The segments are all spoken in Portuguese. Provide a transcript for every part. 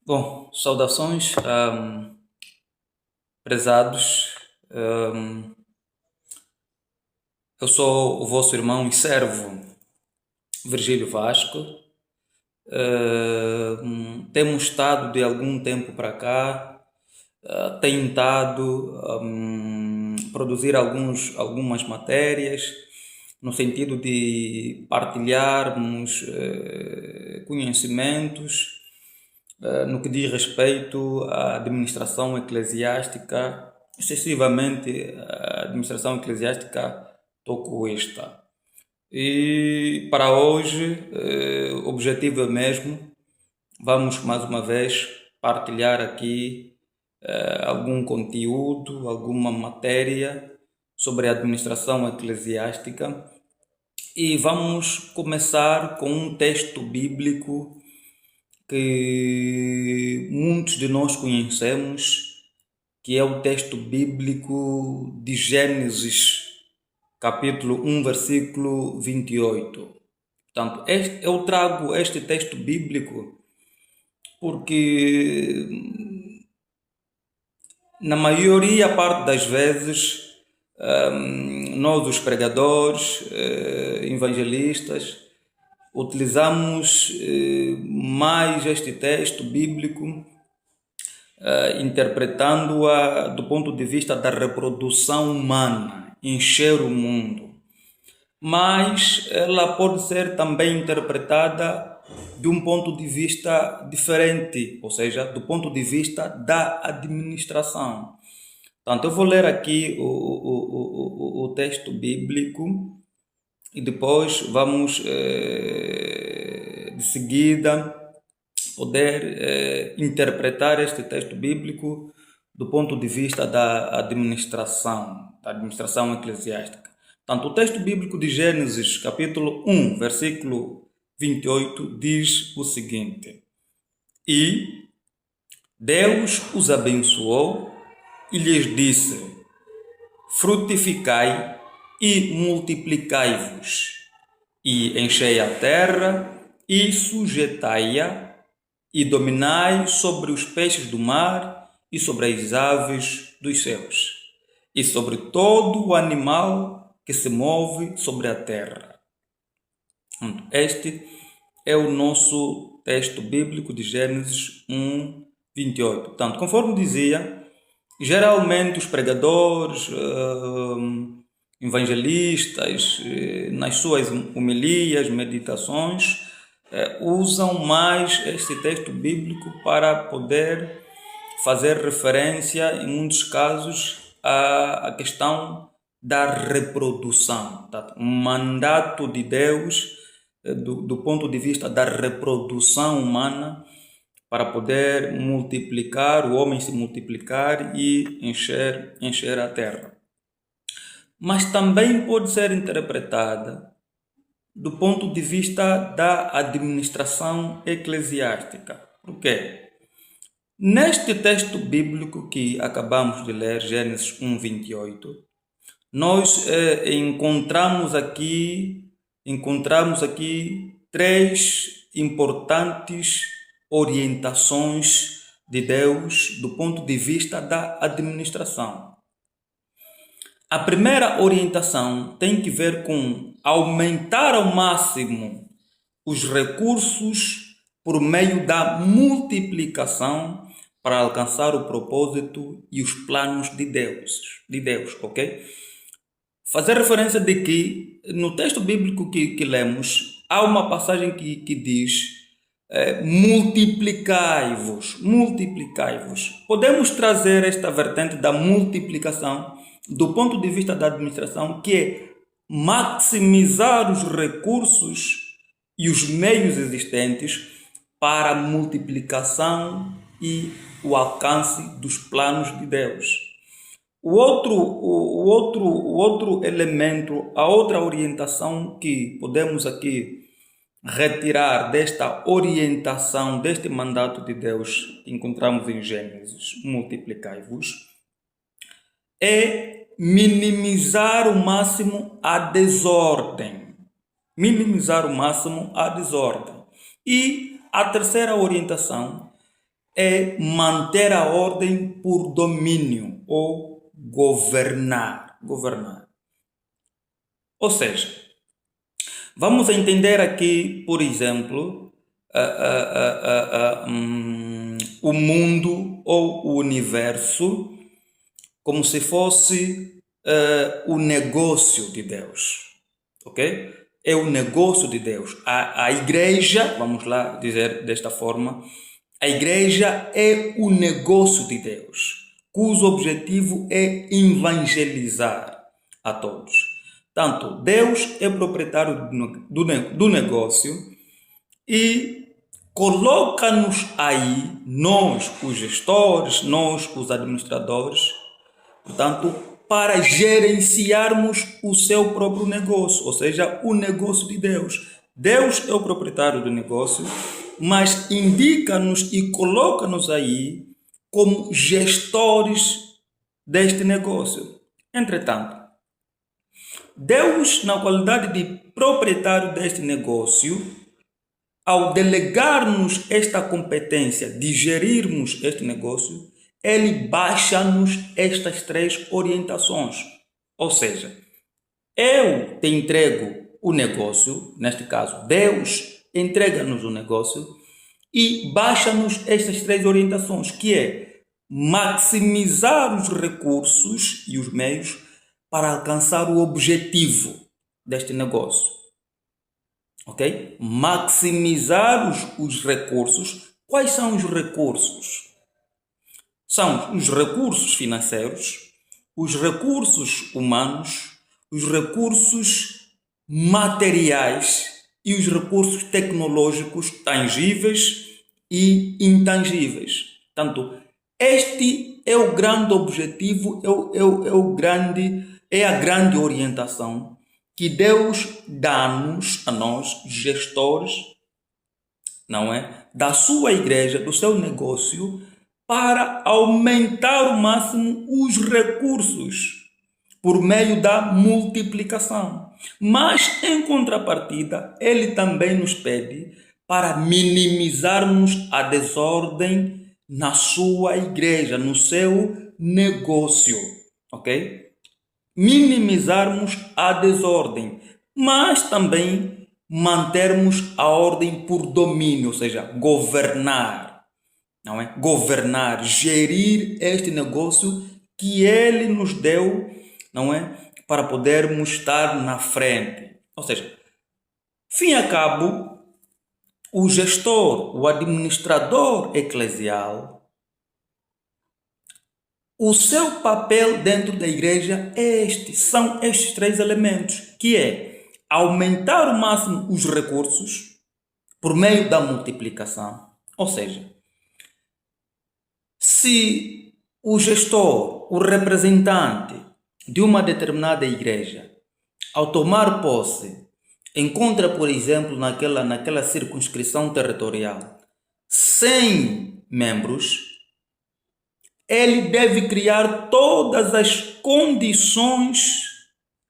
Bom, saudações, prezados. Ahm, eu sou o vosso irmão e servo Virgílio Vasco. Temos estado de algum tempo para cá, tentado produzir algumas matérias no sentido de partilharmos conhecimentos no que diz respeito à administração eclesiástica, excessivamente a administração eclesiástica tocoísta. E para hoje, o objetivo é mesmo, vamos mais uma vez partilhar aqui algum conteúdo, alguma matéria sobre a administração eclesiástica e vamos começar com um texto bíblico que muitos de nós conhecemos, que é o texto bíblico de Gênesis, capítulo 1, versículo 28. Portanto, eu trago este texto bíblico porque, na maioria parte das vezes, nós, os pregadores, evangelistas, utilizamos mais este texto bíblico interpretando-a do ponto de vista da reprodução humana, encher o mundo. Mas ela pode ser também interpretada de um ponto de vista diferente, ou seja, do ponto de vista da administração. Portanto, eu vou ler aqui o texto bíblico e depois vamos, de seguida, poder interpretar este texto bíblico do ponto de vista da administração eclesiástica. Portanto, o texto bíblico de Gênesis, capítulo 1, versículo 28, diz o seguinte: E Deus os abençoou e lhes disse: Frutificai e multiplicai-vos, e enchei a terra e sujeitai-a, e dominai sobre os peixes do mar e sobre as aves dos céus, e sobre todo o animal que se move sobre a terra. Este é o nosso texto bíblico de Gênesis 1, 28. Portanto, conforme dizia, geralmente os pregadores, evangelistas, nas suas homilias, meditações, usam mais este texto bíblico para poder fazer referência, em muitos casos, à questão da reprodução, um mandato de Deus do ponto de vista da reprodução humana para poder multiplicar, o homem se multiplicar e encher a terra. Mas também pode ser interpretada do ponto de vista da administração eclesiástica. Por quê? Neste texto bíblico que acabamos de ler, Gênesis 1, 28, nós encontramos aqui três importantes orientações de Deus do ponto de vista da administração. A primeira orientação tem que ver com aumentar ao máximo os recursos por meio da multiplicação para alcançar o propósito e os planos de Deus, ok? Fazer referência de que no texto bíblico que lemos há uma passagem que diz multiplicai-vos. Podemos trazer esta vertente da multiplicação do ponto de vista da administração, que é maximizar os recursos e os meios existentes para a multiplicação e o alcance dos planos de Deus. O outro elemento, a outra orientação que podemos aqui retirar desta orientação, deste mandato de Deus que encontramos em Gênesis, multiplicai-vos, é minimizar o máximo a desordem. E a terceira orientação é manter a ordem por domínio ou governar. Governar. Ou seja, vamos entender aqui, por exemplo, o mundo ou o universo como se fosse o negócio de Deus, ok? É o negócio de Deus. A igreja, vamos lá dizer desta forma, a igreja é o negócio de Deus, cujo objetivo é evangelizar a todos. Tanto Deus é proprietário do negócio e coloca-nos aí, nós, os gestores, nós, os administradores, portanto, para gerenciarmos o seu próprio negócio, ou seja, o negócio de Deus. Deus é o proprietário do negócio, mas indica-nos e coloca-nos aí como gestores deste negócio. Entretanto, Deus, na qualidade de proprietário deste negócio, ao delegar-nos esta competência de gerirmos este negócio, ele baixa-nos estas 3 orientações. Ou seja, eu te entrego o negócio, neste caso, Deus entrega-nos o negócio e baixa-nos estas 3 orientações, que é maximizar os recursos e os meios para alcançar o objetivo deste negócio. Ok? Maximizar os recursos. Quais são os recursos? São os recursos financeiros, os recursos humanos, os recursos materiais e os recursos tecnológicos tangíveis e intangíveis. Portanto, este é o grande objetivo, é a grande orientação que Deus dá-nos, a nós, gestores, não é? Da sua igreja, do seu negócio, para aumentar ao máximo os recursos por meio da multiplicação. Mas, em contrapartida, ele também nos pede para minimizarmos a desordem na sua igreja, no seu negócio, ok? Minimizarmos a desordem, mas também mantermos a ordem por domínio, ou seja, governar, não é? Governar, gerir este negócio que ele nos deu, não é? Para podermos estar na frente. Ou seja, fim a cabo, o gestor, o administrador eclesial, o seu papel dentro da igreja é são estes 3 elementos, que é aumentar ao máximo os recursos por meio da multiplicação. Ou seja, se o gestor, o representante de uma determinada igreja, ao tomar posse, encontra, por exemplo, naquela circunscrição territorial, 100 membros, ele deve criar todas as condições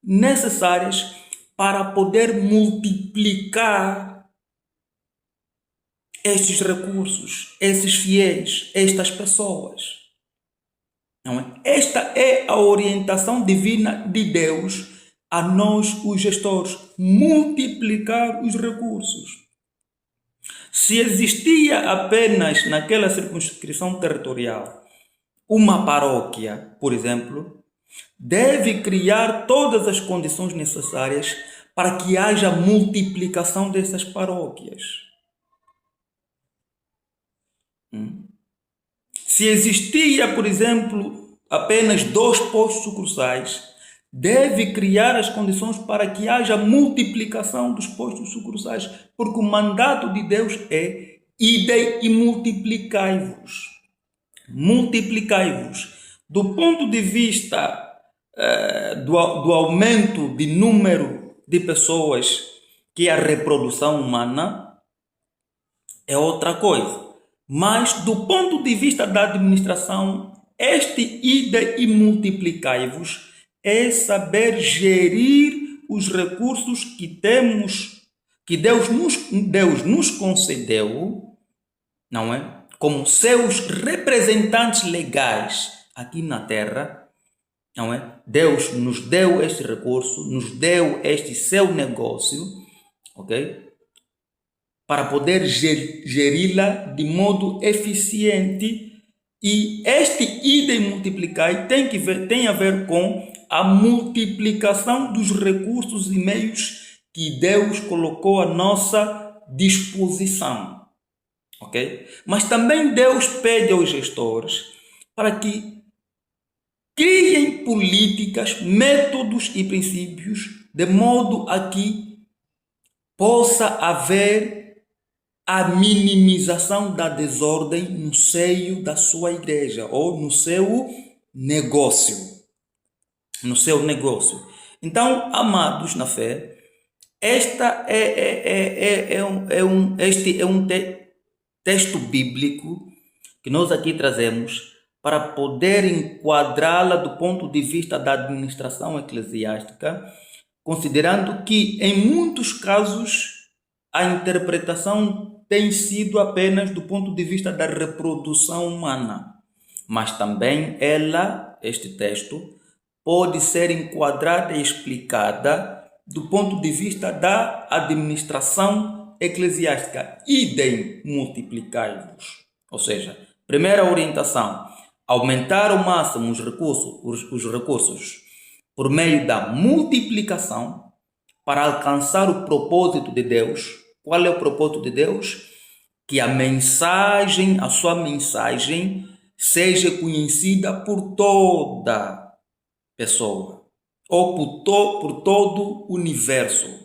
necessárias para poder multiplicar estes recursos, esses fiéis, estas pessoas. Não é? Esta é a orientação divina de Deus a nós, os gestores, multiplicar os recursos. Se existia apenas naquela circunscrição territorial uma paróquia, por exemplo, deve criar todas as condições necessárias para que haja multiplicação dessas paróquias. Se existia, por exemplo, apenas 2 postos sucursais, deve criar as condições para que haja multiplicação dos postos sucursais, porque o mandato de Deus é: idem e multiplicai-vos. Multiplicai-vos. Do ponto de vista do aumento de número de pessoas, que é a reprodução humana, é outra coisa. Mas do ponto de vista da administração, este ide e multiplicai-vos é saber gerir os recursos que temos, que Deus nos concedeu, não é? como seus representantes legais aqui na terra, não é? Deus nos deu este recurso, nos deu este seu negócio, ok? Para poder geri-la de modo eficiente. E este ida e multiplicai tem a ver com a multiplicação dos recursos e meios que Deus colocou à nossa disposição. Ok? Mas também Deus pede aos gestores para que criem políticas, métodos e princípios de modo a que possa haver a minimização da desordem no seio da sua igreja ou no seu negócio. No seu negócio. Então, amados na fé, este é um texto bíblico que nós aqui trazemos para poder enquadrá-la do ponto de vista da administração eclesiástica, considerando que em muitos casos a interpretação tem sido apenas do ponto de vista da reprodução humana, mas também este texto, pode ser enquadrada e explicada do ponto de vista da administração eclesiástica. Idem multiplicai-vos. Ou seja, primeira orientação, aumentar ao máximo os recursos por meio da multiplicação para alcançar o propósito de Deus. Qual é o propósito de Deus? Que a sua mensagem, seja conhecida por toda pessoa ou por todo o universo.